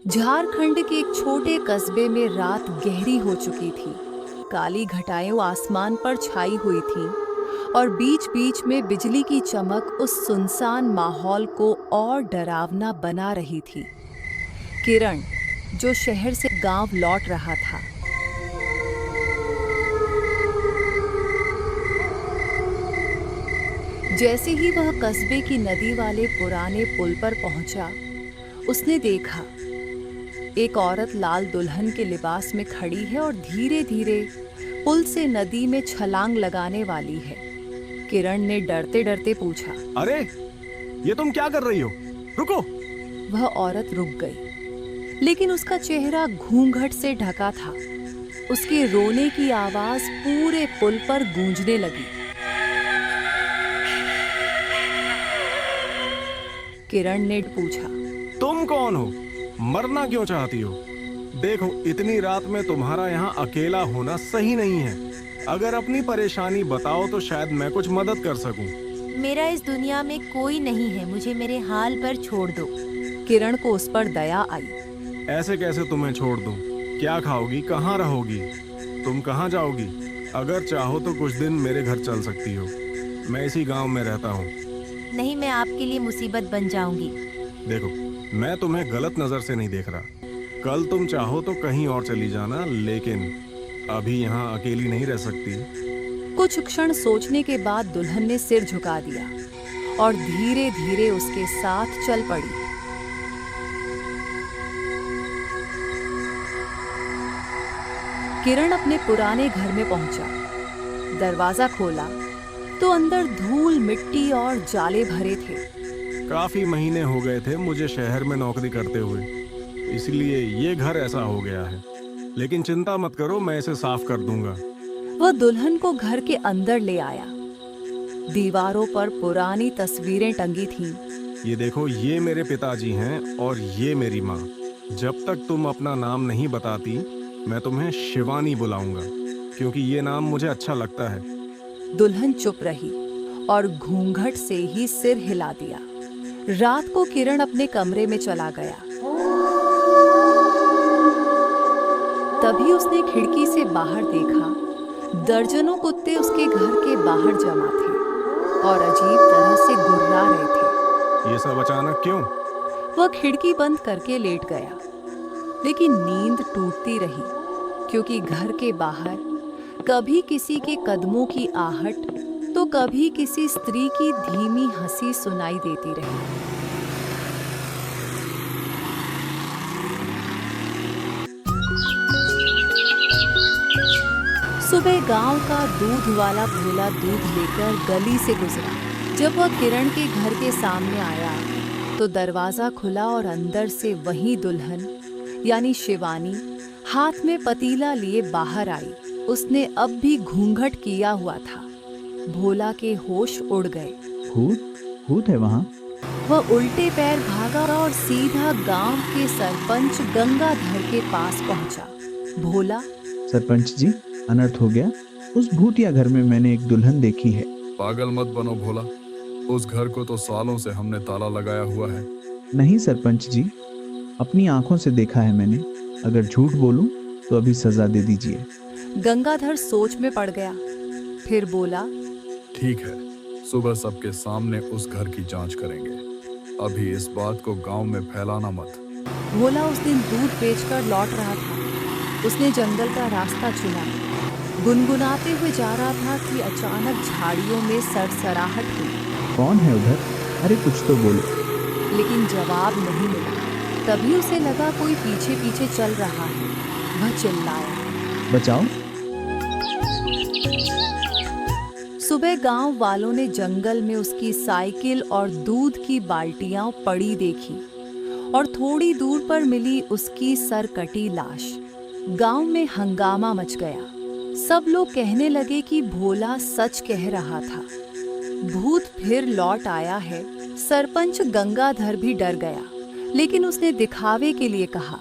झारखंड के एक छोटे कस्बे में रात गहरी हो चुकी थी। काली घटाएं आसमान पर छाई हुई थीं और बीच-बीच में बिजली की चमक उस सुनसान माहौल को और डरावना बना रही थी। किरण, जो शहर से गांव लौट रहा था, जैसे ही वह कस्बे की नदी वाले पुराने पुल पर पहुंचा, उसने देखा एक औरत लाल दुल्हन के लिबास में खड़ी है और धीरे-धीरे पुल से नदी में छलांग लगाने वाली है। किरण ने डरते-डरते पूछा, अरे, ये तुम क्या कर रही हो? रुको! वह औरत रुक गई, लेकिन उसका चेहरा घूंघट से ढका था। उसके रोने की आवाज पूरे पुल पर गूंजने लगी। किरण ने पूछा, तुम कौन हो? मरना क्यों चाहती हो? देखो, इतनी रात में तुम्हारा यहाँ अकेला होना सही नहीं है। अगर अपनी परेशानी बताओ तो शायद मैं कुछ मदद कर सकूं। मेरा इस दुनिया में कोई नहीं है, मुझे मेरे हाल पर छोड़ दो। किरण को उस पर दया आई। ऐसे कैसे तुम्हें छोड़ दूं? क्या खाओगी? कहाँ रहोगी? तुम कहाँ जाओगी? अगर चाहो तो कुछ दिन मेरे घर चल सकती हो। मैं इसी गांव में रहता हूँ। नहीं, मैं आपके लिए मुसीबत बन जाऊंगी। देखो, मैं तुम्हें गलत नजर से नहीं देख रहा। कल तुम चाहो तो कहीं और चली जाना, लेकिन अभी यहाँ अकेली नहीं रह सकती। कुछ क्षण सोचने के बाद दुल्हन ने सिर झुका दिया और धीरे-धीरे उसके साथ चल पड़ी। किरण अपने पुराने घर में पहुंचा। दरवाजा खोला तो अंदर धूल, मिट्टी और जाले भरे थे। काफी महीने हो गए थे मुझे शहर में नौकरी करते हुए, इसलिए ये घर ऐसा हो गया है। लेकिन चिंता मत करो, मैं इसे साफ कर दूंगा। वह दुल्हन को घर के अंदर ले आया। दीवारों पर पुरानी तस्वीरें टंगी थीं। ये देखो, ये मेरे पिताजी हैं और ये मेरी माँ। जब तक तुम अपना नाम नहीं बताती, मैं तुम्हें शिवानी बुलाऊंगा, क्योंकि ये नाम मुझे अच्छा लगता है। दुल्हन चुप रही और घूंघट से ही सिर हिला दिया। रात को किरण अपने कमरे में चला गया। तभी उसने खिड़की से बाहर देखा। दर्जनों कुत्ते उसके घर के बाहर जमा थे और अजीब तरह से गुर्रा रहे थे। ये सब अचानक क्यों? वह खिड़की बंद करके लेट गया, लेकिन नींद टूटती रही, क्योंकि घर के बाहर कभी किसी के कदमों की आहट तो कभी किसी स्त्री की धीमी हंसी सुनाई देती रही। सुबह गांव का दूध वाला भोला दूध लेकर गली से गुजरा। जब वह किरण के घर के सामने आया तो दरवाजा खुला और अंदर से वही दुल्हन यानी शिवानी हाथ में पतीला लिए बाहर आई। उसने अब भी घूंघट किया हुआ था। भोला के होश उड़ गए। भूत है वहाँ? वह उल्टे पैर भागा और सीधा गांव के सरपंच गंगाधर के पास पहुंचा। भोला, सरपंच जी, अनर्थ हो गया। उस भूतिया घर में मैंने एक दुल्हन देखी है। पागल मत बनो भोला, उस घर को तो सालों से हमने ताला लगाया हुआ है। नहीं सरपंच जी, अपनी आंखों से देखा है मैंने। अगर झूठ बोलूं तो अभी सजा दे दीजिए। गंगाधर सोच में पड़ गया, फिर बोला, ठीक है, सुबह सबके सामने उस घर की जांच करेंगे। अभी इस बात को गांव में फैलाना मत। भोला उस दिन दूध बेचकर लौट रहा था। उसने जंगल का रास्ता चुना। गुनगुनाते हुए जा रहा था कि अचानक झाड़ियों में सरसराहट हुई। कौन है उधर? अरे कुछ तो बोलो। लेकिन जवाब नहीं मिला। तभी उसे लगा कोई पीछे पीछे चल रहा है। वह चिल्लाया, बचाओ। सुबह गांव वालों ने जंगल में उसकी साइकिल और दूध की बाल्टियां पड़ी देखी और थोड़ी दूर पर मिली उसकी सरकटी लाश। गांव में हंगामा मच गया। सब लोग कहने लगे कि भोला सच कह रहा था, भूत फिर लौट आया है। सरपंच गंगाधर भी डर गया, लेकिन उसने दिखावे के लिए कहा,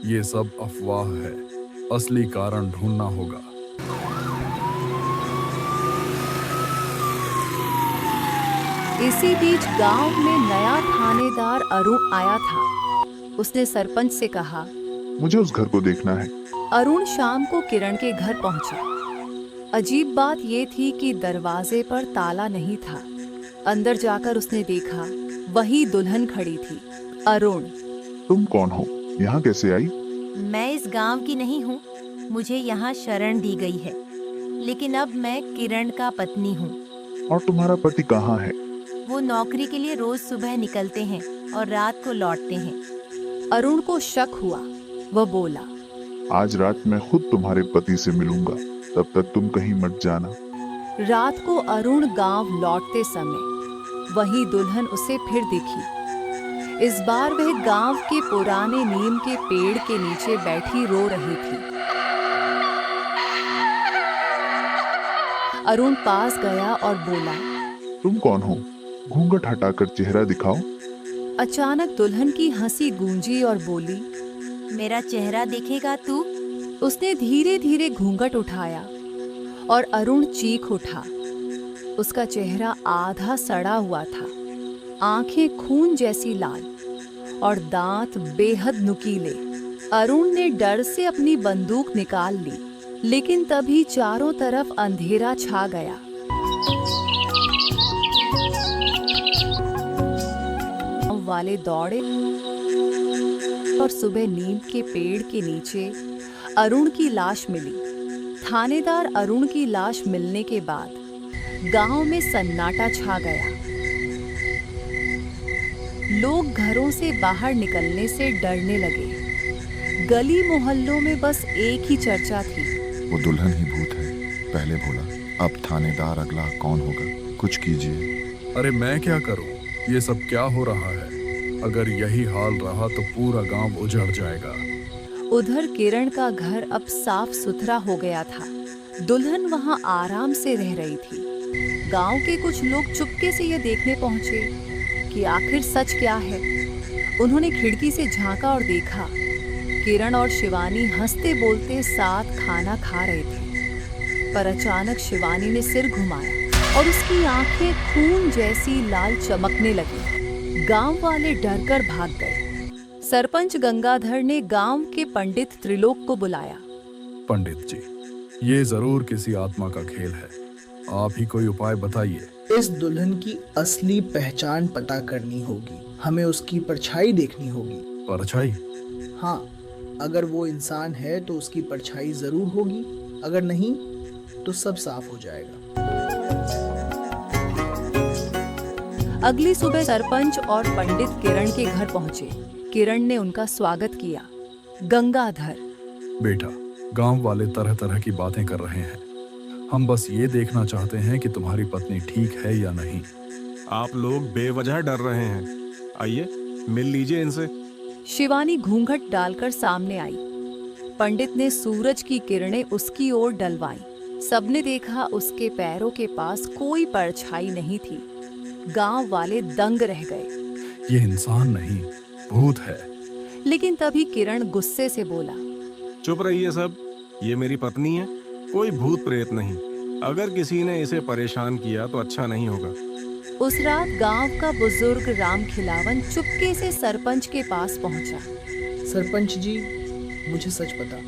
ये सब अफवाह है, असली कारण ढूंढना होगा। इसी बीच गांव में नया थानेदार अरुण आया था। उसने सरपंच से कहा। मुझे उस घर को देखना है। अरुण शाम को किरण के घर पहुंचा। अजीब बात ये थी कि दरवाजे पर ताला नहीं था। अंदर जाकर उसने देखा वही दुल्हन खड़ी थी, अरुण। तुम कौन हो? यहाँ कैसे आई? मैं इस गांव की नहीं हूँ, मुझे यहाँ शरण दी गई है, लेकिन अब मैं किरण का पत्नी हूँ। और तुम्हारा पति कहाँ है? वो नौकरी के लिए रोज सुबह निकलते हैं और रात को लौटते हैं। अरुण को शक हुआ। वह बोला, आज रात मैं खुद तुम्हारे पति से मिलूंगा, तब तक तुम कहीं मत जाना। रात को अरुण गांव लौटते समय वही दुल्हन उसे फिर दिखी। इस बार वह गांव के पुराने नीम के पेड़ के नीचे बैठी रो रही थी। अरुण पास गया और बोला, तुम कौन हो? घूंघट हटाकर चेहरा दिखाओ। अचानक दुल्हन की हंसी गूंजी और बोली, मेरा चेहरा देखेगा तू? उसने धीरे धीरे घूंघट उठाया और अरुण चीख उठा। उसका चेहरा आधा सड़ा हुआ था, आंखें खून जैसी लाल और दांत बेहद नुकीले। अरुण ने डर से अपनी बंदूक निकाल ली, लेकिन तभी चारों तरफ अंधेरा छा गया। गांव वाले दौड़े और सुबह नीम के पेड़ के नीचे अरुण की लाश मिली। थानेदार अरुण की लाश मिलने के बाद गांव में सन्नाटा छा गया। लोग घरों से बाहर निकलने से डरने लगे। गली मोहल्लों में बस एक ही चर्चा थी, वो दुल्हन ही भूत है। पहले बोला, अब थानेदार अगला कौन होगा? कुछ कीजिए। अरे मैं क्या करूं? ये सब क्या हो रहा है? अगर यही हाल रहा तो पूरा गांव उजड़ जाएगा। उधर किरण का घर अब साफ सुथरा हो गया था। दुल्हन वहां आराम से रह रही थी। गांव के कुछ लोग चुपके से ये देखने पहुंचे कि आखिर सच क्या है। उन्होंने खिड़की से झांका और देखा, किरण और शिवानी हंसते बोलते साथ खाना खा रहे थे। पर अचानक शिवानी ने सिर घुमाया और उसकी आंखें खून जैसी लाल चमकने लगी। गांव वाले डरकर भाग गए। सरपंच गंगाधर ने गांव के पंडित त्रिलोक को बुलाया। पंडित जी, ये जरूर किसी आत्मा का खेल है। आप ही कोई उपाय बताइए। इस दुल्हन की असली पहचान पता करनी होगी। हमें उसकी परछाई देखनी होगी। परछाई? हाँ, अगर वो इंसान है तो उसकी परछाई जरूर होगी, अगर नहीं तो सब साफ हो जाएगा। अगली सुबह सरपंच और पंडित किरण के घर पहुंचे। किरण ने उनका स्वागत किया। गंगाधर, बेटा, गांव वाले तरह तरह की बातें कर रहे हैं। हम बस ये देखना चाहते हैं कि तुम्हारी पत्नी ठीक है या नहीं। आप लोग बेवजह डर रहे हैं। आइए मिल लीजिए इनसे। शिवानी घूंघट डालकर सामने आई। पंडित ने सूरज की किरणें उसकी ओर डलवाई। सबने देखा उसके पैरों के पास कोई परछाई नहीं थी। गांव वाले दंग रह गए। ये इंसान नहीं, भूत है। लेकिन तभी किरण गुस्से से बोला, चुप रहिए सब, ये मेरी पत्नी है, कोई भूत प्रेत नहीं। अगर किसी ने इसे परेशान किया तो अच्छा नहीं होगा। उस रात गांव का बुजुर्ग राम खिलावन चुपके से सरपंच के पास पहुंचा। सरपंच जी, मुझे सच पता।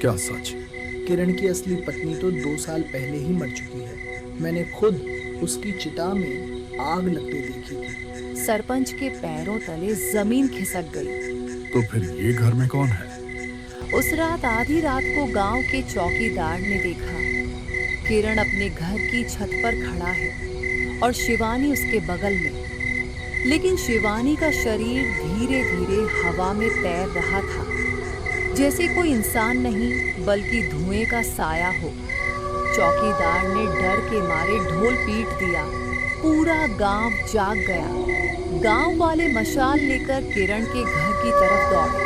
क्या सच? किरण की असली पत्नी तो 2 साल पहले ही मर चुकी है। मैंने खुद उसकी चिता में आग लगते देखी थी। सरपंच के पैरों तले जमीन खिसक गई। तो फिर ये घर में कौन है? उस रात आधी रात को गांव के चौकीदार ने देखा, किरण अपने घर की छत पर खड़ा है और शिवानी उसके बगल में। लेकिन शिवानी का शरीर धीरे धीरे हवा में तैर रहा था, जैसे कोई इंसान नहीं बल्कि धुएं का साया हो। चौकीदार ने डर के मारे ढोल पीट दिया। पूरा गांव जाग गया। गांव वाले मशाल लेकर किरण के घर की तरफ दौड़े।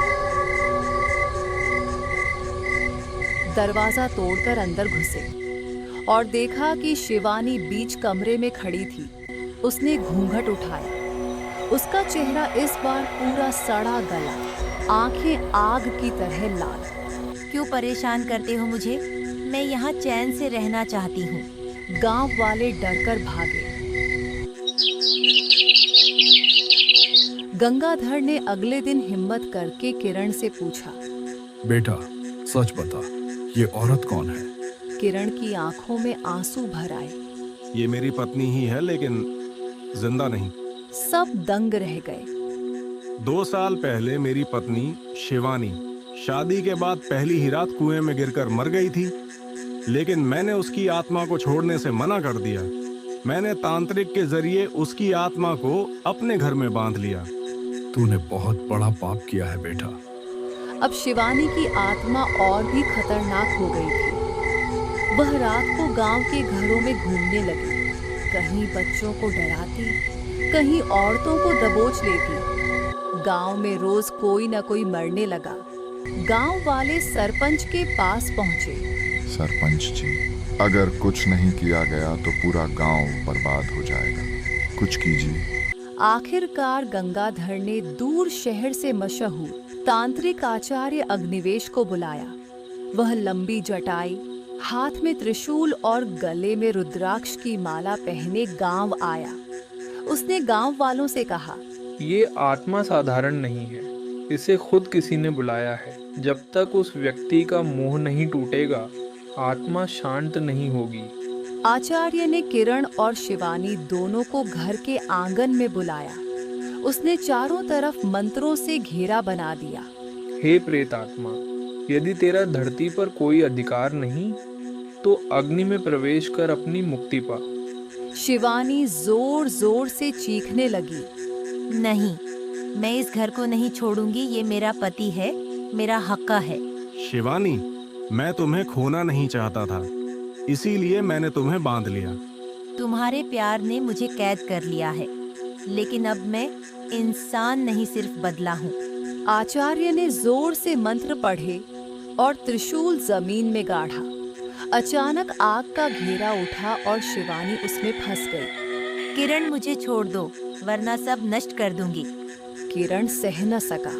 दरवाजा तोड़कर अंदर घुसे और देखा कि शिवानी बीच कमरे में खड़ी थी। उसने घूंघट उठाया। उसका चेहरा इस बार पूरा सड़ा गला, आंखें आग की तरह लाल। क्यों परेशान करते हो मुझे? मैं यहाँ चैन से रहना चाहती हूँ। गांव वाले डरकर भागे। गंगाधर ने अगले दिन हिम्मत करके किरण से पूछा। बेटा, सच बता, ये औरत कौन है? किरण की आंखों में आंसू भर आए। ये मेरी पत्नी ही है, लेकिन जिंदा नहीं। सब दंग रह गए। 2 साल पहले मेरी पत्नी शिवानी शादी के बाद पहली ही रात कुएं में गिरकर मर गई थी, लेकिन मैंने उसकी आत्मा को छोड़ने से मना कर दिया। मैंने तांत्रिक के जरिए उसकी आत्मा को अपने घर में बांध लिया। तूने बहुत बड़ा पाप किया है बेटा। अब शिवानी की आत्मा और भी खतरनाक हो गई थी। वह रात को गांव के घरों में घूमने लगी। कहीं बच्चों को डराती, कहीं औरतों को दबोच लेती। गांव में रोज कोई न कोई मरने लगा। गांव वाले सरपंच के पास पहुंचे। सरपंच जी, अगर कुछ नहीं किया गया तो पूरा गांव बर्बाद हो जाएगा, कुछ कीजिए। आखिरकार गंगाधर ने दूर शहर से मशहूर तांत्रिक आचार्य अग्निवेश को बुलाया। वह लंबी जटाई, हाथ में त्रिशूल और गले में रुद्राक्ष की माला पहने गांव आया। उसने गांव वालों से कहा, ये आत्मा साधारण नहीं है, इसे खुद किसी ने बुलाया है। जब तक उस व्यक्ति का मोह नहीं टूटेगा, आत्मा शांत नहीं होगी। आचार्य ने किरण और शिवानी दोनों को घर के आंगन में बुलाया। उसने चारों तरफ मंत्रों से घेरा बना दिया। हे प्रेत आत्मा, यदि तेरा धरती पर कोई अधिकार नहीं तो अग्नि में प्रवेश कर अपनी मुक्ति पा। शिवानी जोर जोर से चीखने लगी। नहीं, मैं इस घर को नहीं छोड़ूंगी। ये मेरा पति है, मेरा हक्का है। शिवानी, मैं तुम्हें खोना नहीं चाहता था, इसीलिए मैंने तुम्हें बांध लिया। तुम्हारे प्यार ने मुझे कैद कर लिया है, लेकिन अब मैं इंसान नहीं सिर्फ बदला हूँ। आचार्य ने जोर से मंत्र पढ़े और त्रिशूल जमीन में गाड़ा। अचानक आग का घेरा उठा और शिवानी उसमें फंस गई। किरण, मुझे छोड़ दो, वरना सब नष्ट कर दूंगी। किरण सह न सका।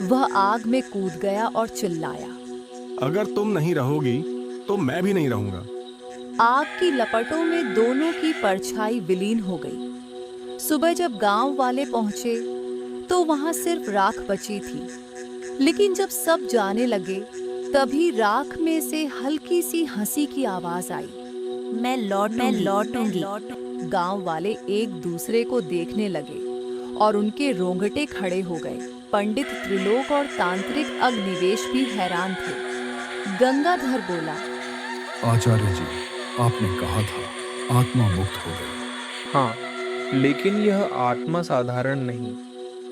वह आग में कूद गया और चिल्लाया, अगर तुम नहीं रहोगी तो मैं भी नहीं रहूंगा। आग की लपटों में दोनों की परछाई विलीन हो गई। सुबह जब गांव वाले पहुंचे तो वहां सिर्फ राख बची थी। लेकिन जब सब जाने लगे, तभी राख में से हल्की सी हंसी की आवाज आई। मैं लौटूंगी। गांव वाले एक दूसरे को देखने लगे और उनके रोंगटे खड़े हो गए। पंडित त्रिलोक और तांत्रिक अग्निवेश भी हैरान थे। गंगाधर बोला, आचार्य जी, आपने कहा था आत्मा मुक्त हो गई। हाँ, लेकिन यह आत्मा साधारण नहीं,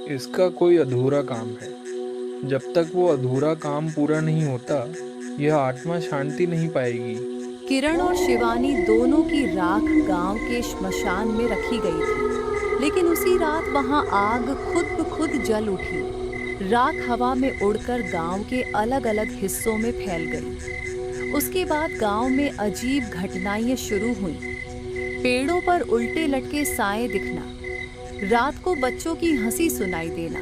इसका कोई अधूरा काम है। जब तक वो अधूरा काम पूरा नहीं होता, यह आत्मा शांति नहीं पाएगी। किरण और शिवानी दोनों की राख गांव के श्मशान में रखी गई थी, लेकिन उसी रात वहां आग खुद ब खुद जल उठी। राख हवा में उड़कर गांव के अलग अलग हिस्सों में फैल गई। उसके बाद गांव में अजीब घटनाएं शुरू हुई। पेड़ों पर उल्टे लटके साए दिखना, रात को बच्चों की हंसी सुनाई देना,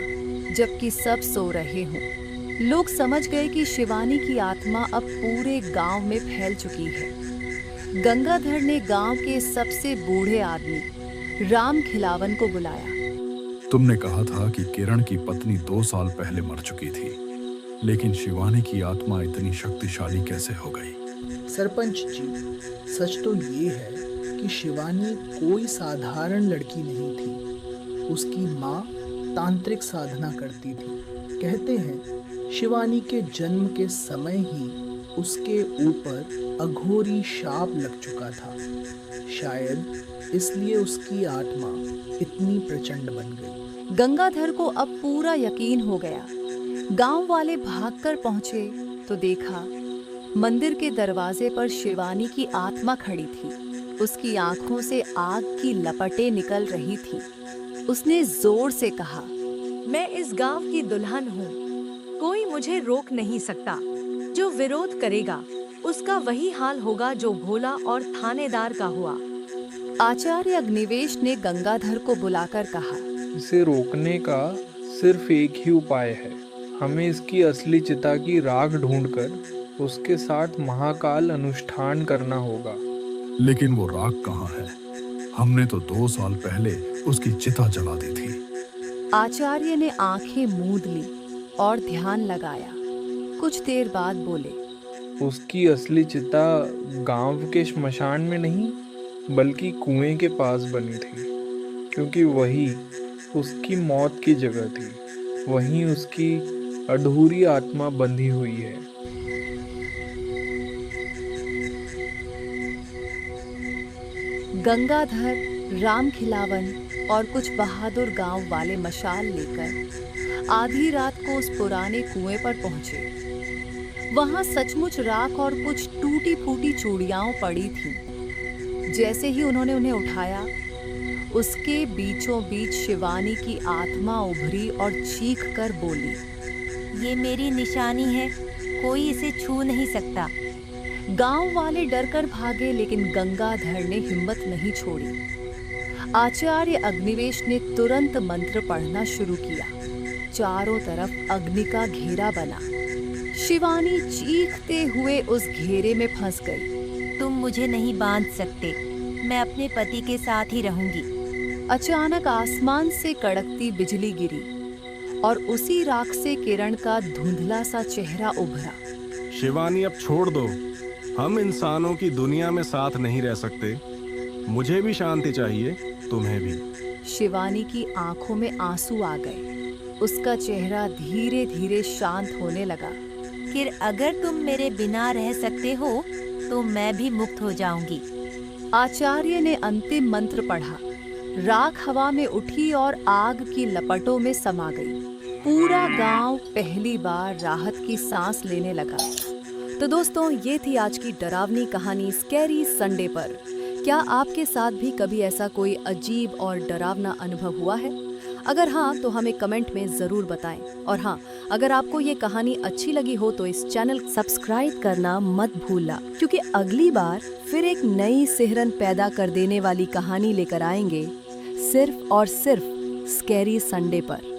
जबकि सब सो रहे हों। लोग समझ गए कि शिवानी की आत्मा अब पूरे गांव में फैल चुकी है। गंगाधर ने गांव के सबसे बूढ़े आदमी राम खिलावन को बुलाया। तुमने कहा था कि किरण की पत्नी 2 साल पहले मर चुकी थी, लेकिन शिवानी की आत्मा इतनी शक्तिशाली कैसे हो गई? सरपंच जी, सच तो ये है कि शिवानी कोई साधारण लड़की नहीं थी। उसकी माँ तांत्रिक साधना करती थी। कहते हैं शिवानी के जन्म के समय ही उसके ऊपर अघोरी शाप लग चुका था। शायद इसलिए उसकी आत्मा इतनी प्रचंड बन गई। गंगाधर को अब पूरा यकीन हो गया। गांव वाले भागकर पहुंचे तो देखा मंदिर के दरवाजे पर शिवानी की आत्मा खड़ी थी। उसकी आंखों से आग की लपटें निकल रही थी। उसने जोर से कहा, मैं इस गांव की दुल्हन हूँ, कोई मुझे रोक नहीं सकता। जो विरोध करेगा उसका वही हाल होगा जो भोला और थानेदार का हुआ। आचार्य अग्निवेश ने गंगाधर को बुलाकर कहा, इसे रोकने का सिर्फ एक ही उपाय है। हमें इसकी असली चिता की राख ढूंढकर उसके साथ महाकाल अनुष्ठान करना होगा। लेकिन वो राख कहाँ है? हमने तो 2 साल पहले उसकी चिता जला दी थी। आचार्य ने आंखें मूंद ली और ध्यान लगाया। कुछ देर बाद बोले, उसकी असली चिता गांव के श्मशान में नहीं बल्कि कुएं के पास बनी थी, क्योंकि वही उसकी मौत की जगह थी। वहीं उसकी अधूरी आत्मा बंधी हुई है। गंगाधर, राम खिलावन और कुछ बहादुर गांव वाले मशाल लेकर आधी रात को उस पुराने कुएं पर पहुंचे। वहां सचमुच राख और कुछ टूटी फूटी चूड़ियां पड़ी थीं। जैसे ही उन्होंने उन्हें उठाया, उसके बीचों बीच शिवानी की आत्मा उभरी और चीख कर बोली, ये मेरी निशानी है, कोई इसे छू नहीं सकता। गांव वाले डरकर भागे, लेकिन गंगाधर ने हिम्मत नहीं छोड़ी। आचार्य अग्निवेश ने तुरंत मंत्र पढ़ना शुरू किया। चारों तरफ अग्नि का घेरा बना। शिवानी चीखते हुए उस घेरे में फंस गई। तुम मुझे नहीं बांध सकते, मैं अपने पति के साथ ही रहूंगी। अचानक आसमान से कड़कती बिजली गिरी और उसी राख से किरण का धुंधला सा चेहरा उभरा। शिवानी, अब छोड़ दो। हम इंसानों की दुनिया में साथ नहीं रह सकते। मुझे भी शांति चाहिए, तुम्हें भी। शिवानी की आंखों में आंसू आ गए। उसका चेहरा धीरे धीरे शांत होने लगा। फिर अगर तुम मेरे बिना रह सकते हो तो मैं भी मुक्त हो जाऊंगी। आचार्य ने अंतिम मंत्र पढ़ा। राख हवा में उठी और आग की लपटों में समा गई। पूरा गांव पहली बार राहत की सांस लेने लगा। तो दोस्तों, ये थी आज की डरावनी कहानी स्कैरी संडे पर। क्या आपके साथ भी कभी ऐसा कोई अजीब और डरावना अनुभव हुआ है? अगर हाँ, तो हमें कमेंट में ज़रूर बताएं। और हाँ, अगर आपको ये कहानी अच्छी लगी हो तो इस चैनल सब्सक्राइब करना मत भूलना, क्योंकि अगली बार फिर एक नई सिहरन पैदा कर देने वाली कहानी लेकर आएंगे, सिर्फ और सिर्फ स्कैरी संडे पर।